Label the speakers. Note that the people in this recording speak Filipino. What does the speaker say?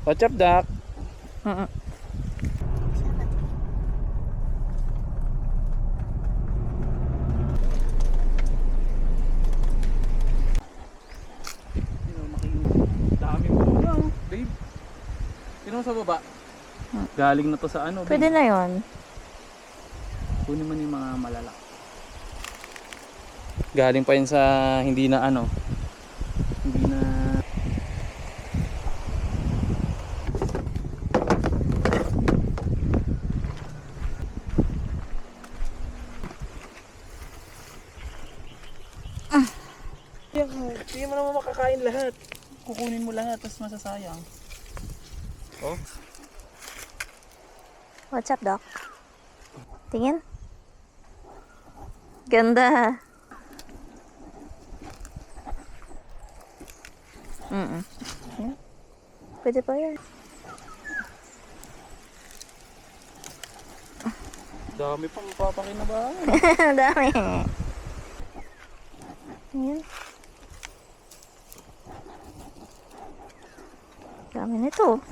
Speaker 1: What's up, Doc? Dami mo lang, babe. Sino sa baba? Galing na to sa ano, babe?
Speaker 2: Pwede na yon.
Speaker 1: Kunin mo yung mga malalaki. Galing pa yun sa hindi na ano. Hindi na... Hindi mo naman makakain lahat. Kukunin mo lahat, tapos masasayang. Oh.
Speaker 2: What's up, Doc? Tingin. Ganda. Yan. Pwede pa yan.
Speaker 1: Dami pang papakinabahan.
Speaker 2: Dami. Yan. Dami nito.